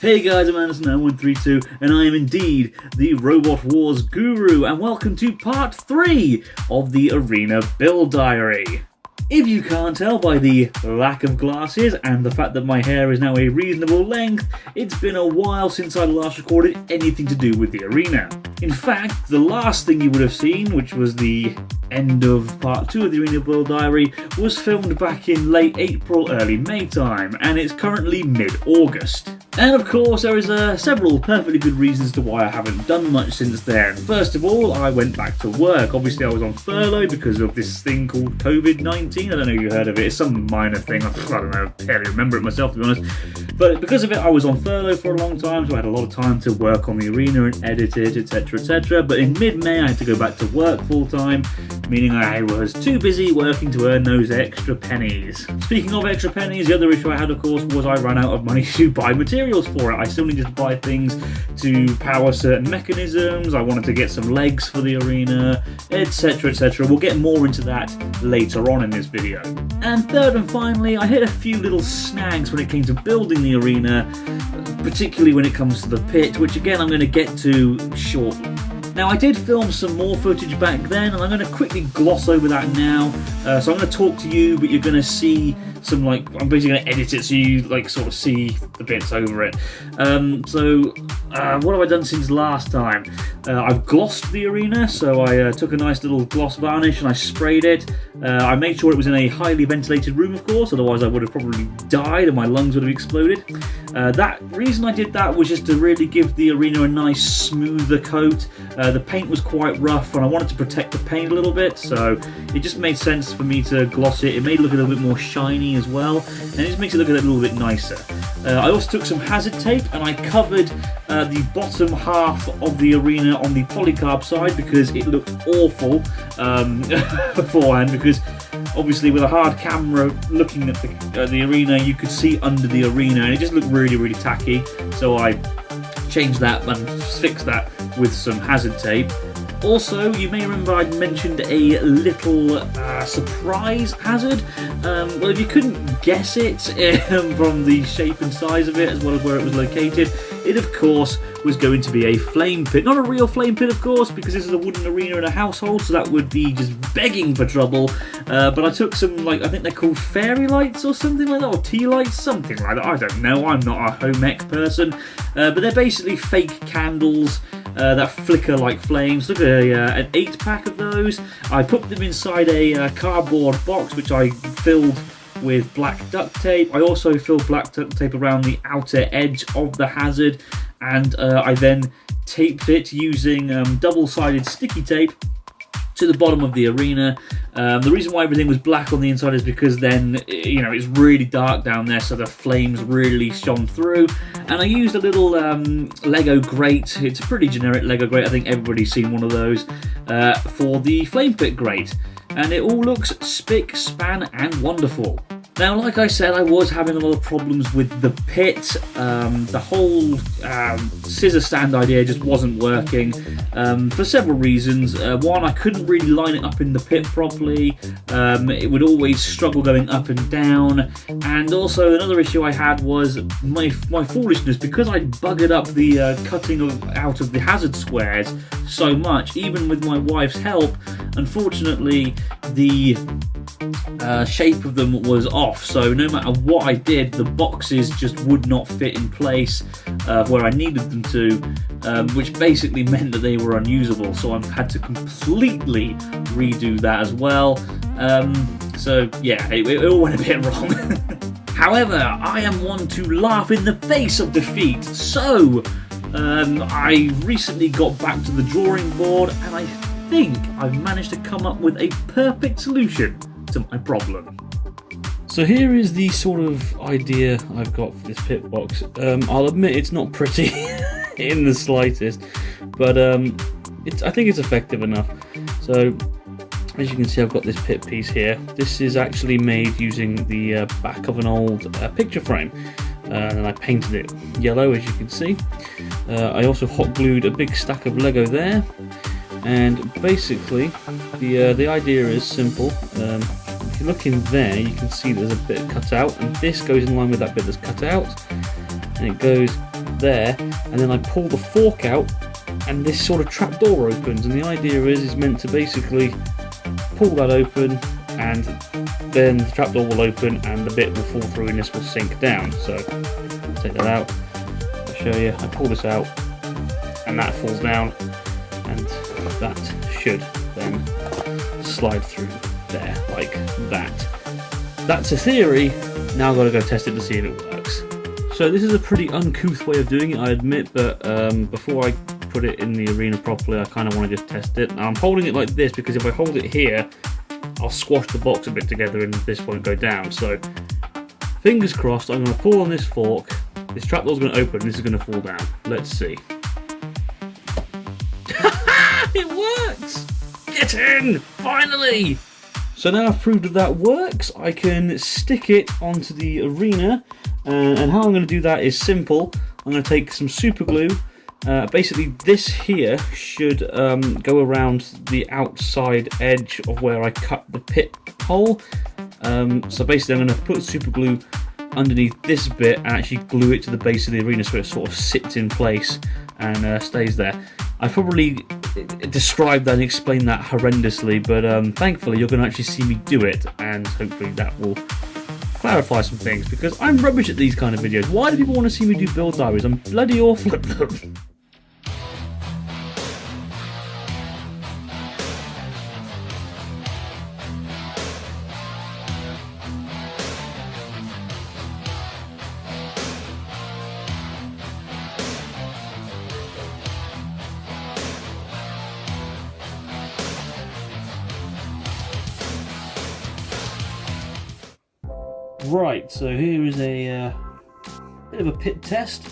Hey guys, I'm Anderson9132, and I am indeed the Robot Wars Guru, and welcome to part 3 of the Arena Build Diary. If you can't tell by the lack of glasses and the fact that my hair is now a reasonable length, it's been a while since I last recorded anything to do with the arena. In fact, the last thing you would have seen, which was the end of part 2 of the Arena Build Diary, was filmed back in late April, early May time, and it's currently mid-August. And of course, there is several perfectly good reasons to why I haven't done much since then. First of all, I went back to work. Obviously, I was on furlough because of this thing called COVID-19. I don't know if you heard of it. It's some minor thing. I don't know. I barely remember it myself, to be honest. But because of it, I was on furlough for a long time, so I had a lot of time to work on the arena and edit it, etc., etc. But in mid-May, I had to go back to work full-time, meaning I was too busy working to earn those extra pennies. Speaking of extra pennies, the other issue I had, of course, was I ran out of money to buy materials for it. I still needed to buy things to power certain mechanisms. I wanted to get some legs for the arena, etc., etc. We'll get more into that later on in this video. And third and finally, I hit a few little snags when it came to building the arena, particularly when it comes to the pit, which again I'm going to get to shortly. Now, I did film some more footage back then, and I'm going to quickly gloss over that now. So I'm going to talk to you, but you're going to see some, I'm basically going to edit it so you, sort of see the bits over it. What have I done since last time? I've glossed the arena, so I took a nice little gloss varnish and I sprayed it. I made sure it was in a highly ventilated room, of course, otherwise I would have probably died and my lungs would have exploded. That reason I did that was just to really give the arena a nice smoother coat. The paint was quite rough and I wanted to protect the paint a little bit, so it just made sense for me to gloss it. It made it look a little bit more shiny as well, and it just makes it look a little bit nicer. I also took some hazard tape and I covered the bottom half of the arena on the polycarb side because it looked awful beforehand, because obviously with a hard camera looking at the arena, you could see under the arena and it just looked really, really tacky. So I changed that and fixed that with some hazard tape. Also, you may remember I mentioned a little surprise hazard. Well, if you couldn't guess it from the shape and size of it, as well as where it was located, it of course was going to be a flame pit. Not a real flame pit, of course, because this is a wooden arena in a household, so that would be just begging for trouble. But I took some, I think they're called fairy lights or something like that, or tea lights, something like that. I don't know, I'm not a home ec person. But they're basically fake candles that flicker like flames. Look at an 8-pack of those. I put them inside a cardboard box, which I filled with black duct tape. I also filled black duct tape around the outer edge of the hazard, and I then taped it using double-sided sticky tape to the bottom of the arena. The reason why everything was black on the inside is because then, it's really dark down there, so the flames really shone through. And I used a little Lego grate. It's a pretty generic Lego grate. I think everybody's seen one of those for the flame pit grate. And it all looks spick, span, and wonderful. Now, like I said, I was having a lot of problems with the pit. The whole scissor stand idea just wasn't working for several reasons. One, I couldn't really line it up in the pit properly. It would always struggle going up and down. And also another issue I had was my foolishness, because I buggered up the cutting out of the hazard squares so much, even with my wife's help. Unfortunately, the shape of them was off, so no matter what I did, the boxes just would not fit in place where I needed them to, which basically meant that they were unusable, so I've had to completely redo that as well. So yeah, it all went a bit wrong. However, I am one to laugh in the face of defeat, so I recently got back to the drawing board, and I think I've managed to come up with a perfect solution to my problem. So here is the sort of idea I've got for this pit box. I'll admit it's not pretty in the slightest, but I think it's effective enough. So as you can see, I've got this pit piece here. This is actually made using the back of an old picture frame, and I painted it yellow, as you can see. I also hot glued a big stack of Lego there, and basically the idea is simple. If you look in there, you can see there's a bit cut out, and this goes in line with that bit that's cut out, and it goes there, and then I pull the fork out, and this sort of trapdoor opens, and the idea is meant to basically pull that open, and then the trapdoor will open and the bit will fall through and this will sink down. So take that out, I'll show you. I pull this out and that falls down, and that should then slide through there like that. That's a theory. Now I've got to go test it to see if it works. So this is a pretty uncouth way of doing it, I admit, but before I put it in the arena properly, I kind of want to just test it. Now I'm holding it like this because if I hold it here, I'll squash the box a bit together and this won't go down. So fingers crossed, I'm going to pull on this fork, this trapdoor's going to open, this is going to fall down. Let's see. It works! Get in! Finally! So now I've proved that works, I can stick it onto the arena, and how I'm going to do that is simple. I'm going to take some super glue. Basically this here should go around the outside edge of where I cut the pit hole. So basically I'm going to put super glue underneath this bit and actually glue it to the base of the arena so it sort of sits in place and stays there. I probably described that and explained that horrendously, but thankfully you're going to actually see me do it, and hopefully that will clarify some things, because I'm rubbish at these kind of videos. Why do people want to see me do build diaries? I'm bloody awful at them. Right, so here is a bit of a pit test.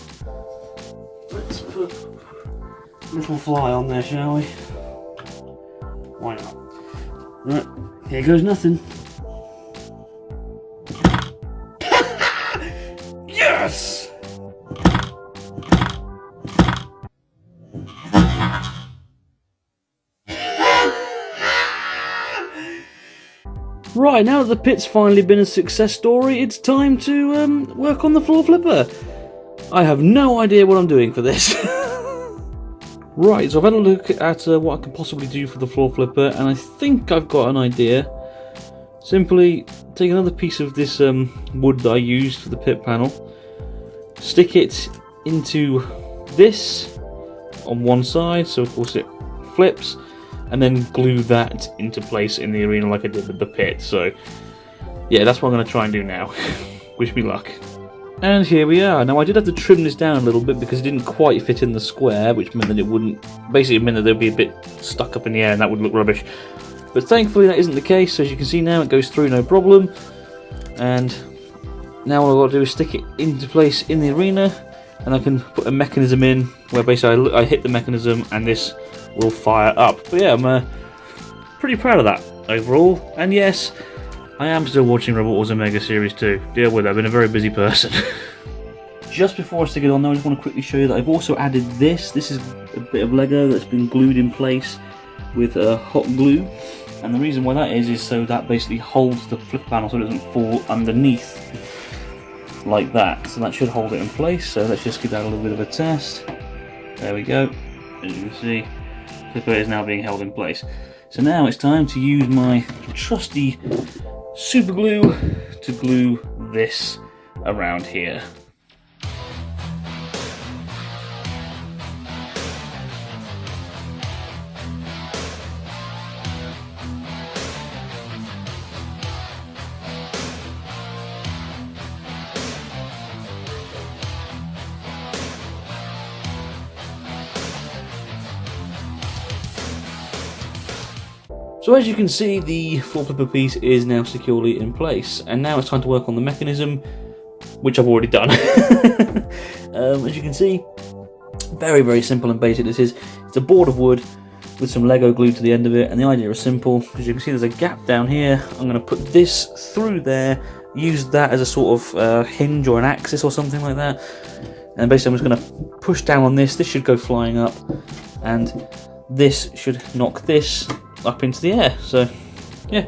Let's put a little fly on there, shall we? Why not? Right, here goes nothing. Yes! Right, now that the pit's finally been a success story, it's time to work on the floor flipper. I have no idea what I'm doing for this. Right, so I've had a look at what I could possibly do for the floor flipper, and I think I've got an idea. Simply take another piece of this wood that I used for the pit panel, stick it into this on one side, so of course it flips, and then glue that into place in the arena like I did with the pit. So yeah, that's what I'm going to try and do now. Wish me luck. And here we are. Now I did have to trim this down a little bit because it didn't quite fit in the square, which meant that it wouldn't, basically it meant that they'd be a bit stuck up in the air and that would look rubbish. But thankfully that isn't the case, so as you can see now it goes through no problem. And now all I've got to do is stick it into place in the arena, and I can put a mechanism in where basically I hit the mechanism and this will fire up. But yeah, I'm pretty proud of that overall. And yes, I am still watching Robot Wars Omega Series 2. Deal with it, I've been a very busy person. Just before I stick it on though, I just want to quickly show you that I've also added this. This is a bit of Lego that's been glued in place with hot glue. And the reason why that is so that basically holds the flip panel so it doesn't fall underneath like that. So that should hold it in place. So let's just give that a little bit of a test. There we go. As you can see, flipper is now being held in place. So now it's time to use my trusty super glue to glue this around here. So as you can see, the floor flipper piece is now securely in place, and now it's time to work on the mechanism, which I've already done. As you can see, very, very simple and basic this is. It's a board of wood with some Lego glued to the end of it, and the idea is simple. As you can see, there's a gap down here. I'm going to put this through there, use that as a sort of hinge or an axis or something like that, and basically I'm just going to push down on this. This should go flying up, and this should knock this up into the air. So yeah,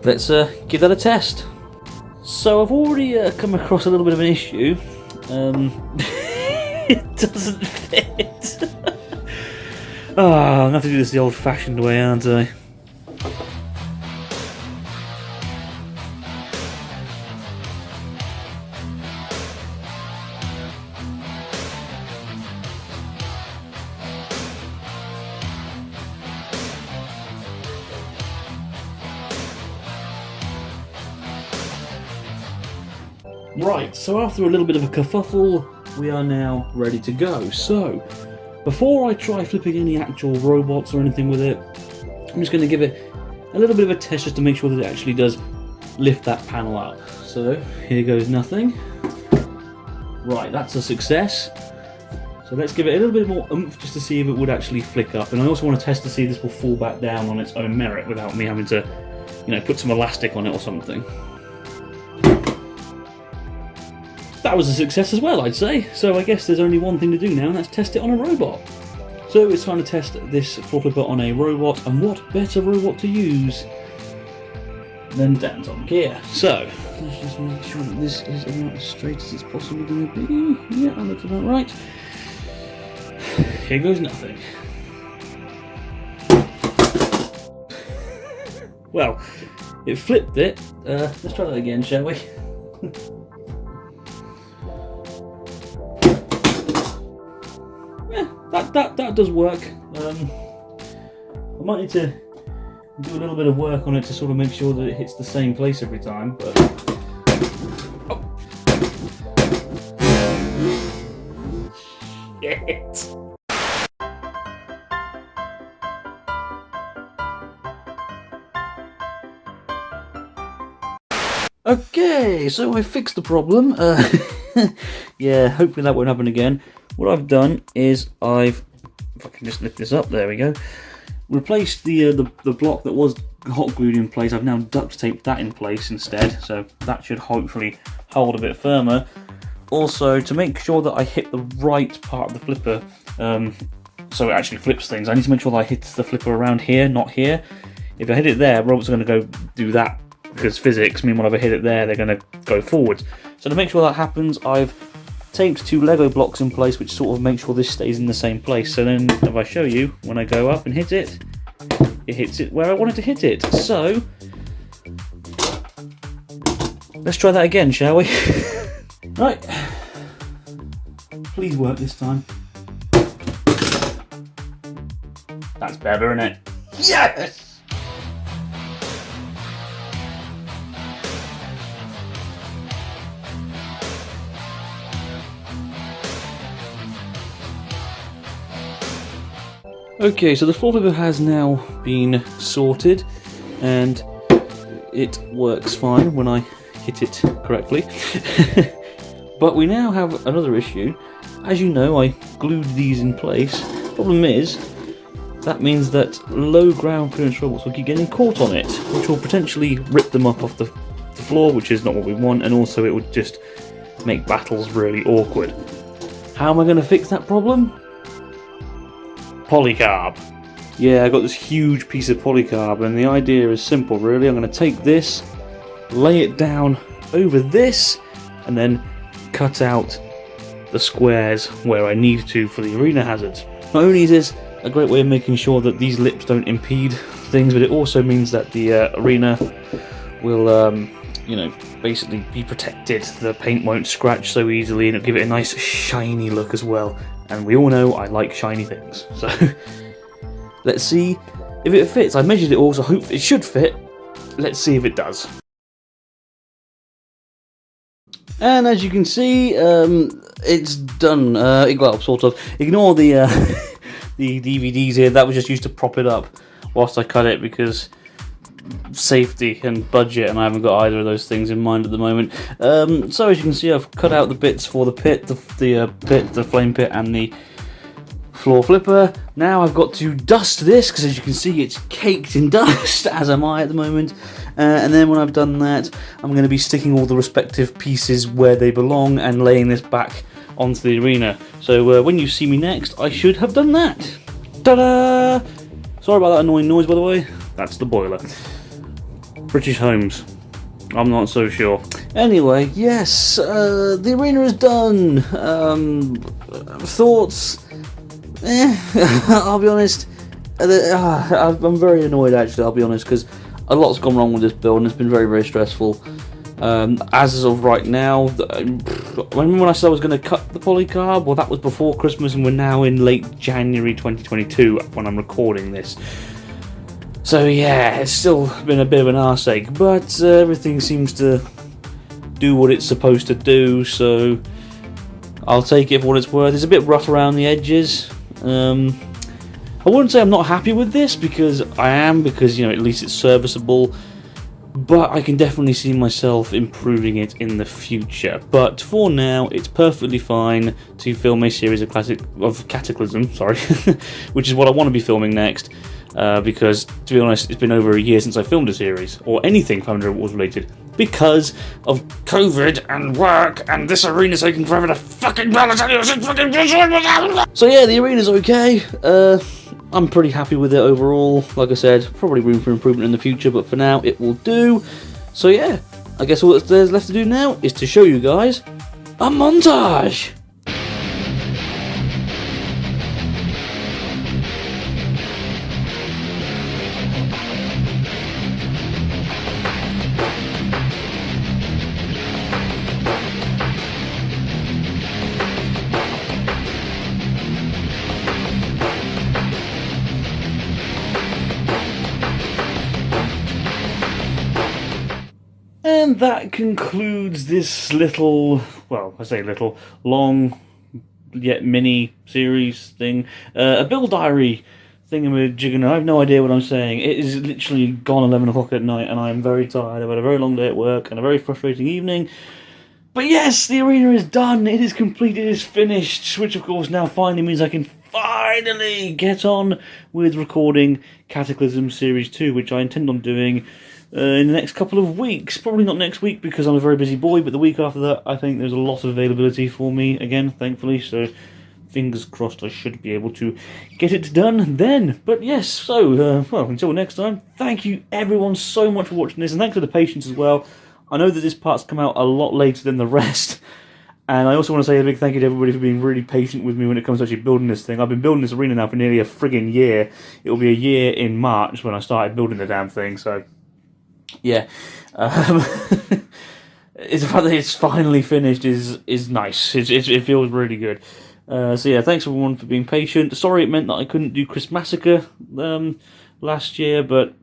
let's give that a test. So I've already come across a little bit of an issue. It doesn't fit. Oh, I'm going to have to do this the old-fashioned way, aren't I? Right, so after a little bit of a kerfuffle, we are now ready to go. So, before I try flipping any actual robots or anything with it, I'm just going to give it a little bit of a test just to make sure that it actually does lift that panel up. So, here goes nothing. Right, that's a success. So let's give it a little bit more oomph just to see if it would actually flick up. And I also want to test to see if this will fall back down on its own merit without me having to, you know, put some elastic on it or something. That was a success as well, I'd say. So I guess there's only one thing to do now, and that's test it on a robot. So it's time to test this floor flipper on a robot, and what better robot to use than Danton here. So let's just make sure that this is about as straight as it's possibly going to be. Yeah, that looks about right. Here goes nothing. Well, it flipped it. Let's try that again, shall we? That does work. I might need to do a little bit of work on it to sort of make sure that it hits the same place every time, but... Oh. Shit. Okay, so I fixed the problem. Yeah, hopefully that won't happen again. What I've done is if I can just lift this up, there we go. Replaced the block that was hot glued in place. I've now duct taped that in place instead, so that should hopefully hold a bit firmer. Also, to make sure that I hit the right part of the flipper, so it actually flips things, I need to make sure that I hit the flipper around here, not here. If I hit it there, robots are going to go do that because physics mean whenever I hit it there, they're going to go forwards. So to make sure that happens, I've taped 2 Lego blocks in place, which sort of make sure this stays in the same place. So then, if I show you, when I go up and hit it, it hits it where I wanted to hit it. So, let's try that again, shall we? Right. Please work this time. That's better, isn't it? Yes! Okay, so the floor flipper has now been sorted and it works fine when I hit it correctly. But we now have another issue. As you know, I glued these in place. Problem is, that means that low ground clearance robots will keep getting caught on it, which will potentially rip them up off the floor, which is not what we want, and also it would just make battles really awkward. How am I going to fix that problem? Polycarb. Yeah, I got this huge piece of polycarb, and the idea is simple really. I'm going to take this, lay it down over this, and then cut out the squares where I need to for the arena hazards. Not only is this a great way of making sure that these lips don't impede things, but it also means that the arena will, you know, basically be protected. The paint won't scratch so easily, and it'll give it a nice shiny look as well. And we all know I like shiny things, so let's see if it fits. I measured it all, so I hope it should fit. Let's see if it does. And as you can see, it's done. Well, sort of. Ignore the the DVDs here. That was just used to prop it up whilst I cut it, because safety and budget, and I haven't got either of those things in mind at the moment. So as you can see, I've cut out the bits for the pit, the pit, the flame pit, and the floor flipper. Now I've got to dust this, because as you can see, it's caked in dust, as am I at the moment. And then when I've done that, I'm going to be sticking all the respective pieces where they belong and laying this back onto the arena. So when you see me next, I should have done that. Ta-da! Sorry about that annoying noise, by the way. That's the boiler. British Homes. I'm not so sure. Anyway, yes, the arena is done. thoughts? I'll be honest. I'm very annoyed, actually, I'll be honest, because a lot's gone wrong with this build and it's been very, very stressful. As of right now, when I said I was going to cut the polycarb, well, that was before Christmas, and we're now in late January 2022 when I'm recording this. So yeah, it's still been a bit of an arse ache, but everything seems to do what it's supposed to do, so I'll take it for what it's worth. It's a bit rough around the edges. I wouldn't say I'm not happy with this, because I am, because, you know, at least it's serviceable. But I can definitely see myself improving it in the future. But for now, it's perfectly fine to film a series of Cataclysm, which is what I want to be filming next. Because, to be honest, it's been over a year since I filmed a series, or anything 500 Wars related, because of COVID and work, and this arena's taking forever to fucking balance. So yeah, the arena's okay. I'm pretty happy with it overall. Like I said, probably room for improvement in the future, but for now, it will do. So yeah, I guess all there's left to do now is to show you guys a montage. And that concludes this little, well, I say little, long, yet mini series thing. A build diary thingamajig. I have no idea what I'm saying. It is literally gone 11 o'clock at night, and I am very tired. I've had a very long day at work and a very frustrating evening. But yes, the arena is done. It is complete. It is finished. Which, of course, now finally means I can finally get on with recording Cataclysm Series 2, which I intend on doing in the next couple of weeks. Probably not next week because I'm a very busy boy, but the week after that I think there's a lot of availability for me again, thankfully, so fingers crossed I should be able to get it done then. But yes, so, well, until next time, thank you everyone so much for watching this, and thanks for the patience as well. I know that this part's come out a lot later than the rest, and I also want to say a big thank you to everybody for being really patient with me when it comes to actually building this thing. I've been building this arena now for nearly a friggin' year. It'll be a year in March when I started building the damn thing, so yeah, it's the fact that it's finally finished is nice. It feels really good. So yeah, thanks everyone for being patient. Sorry it meant that I couldn't do Chris Massacre last year, but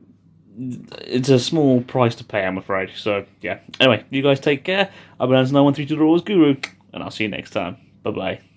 it's a small price to pay, I'm afraid. So yeah. Anyway, you guys take care. I've been Answer 913 Wars Guru, and I'll see you next time. Bye bye.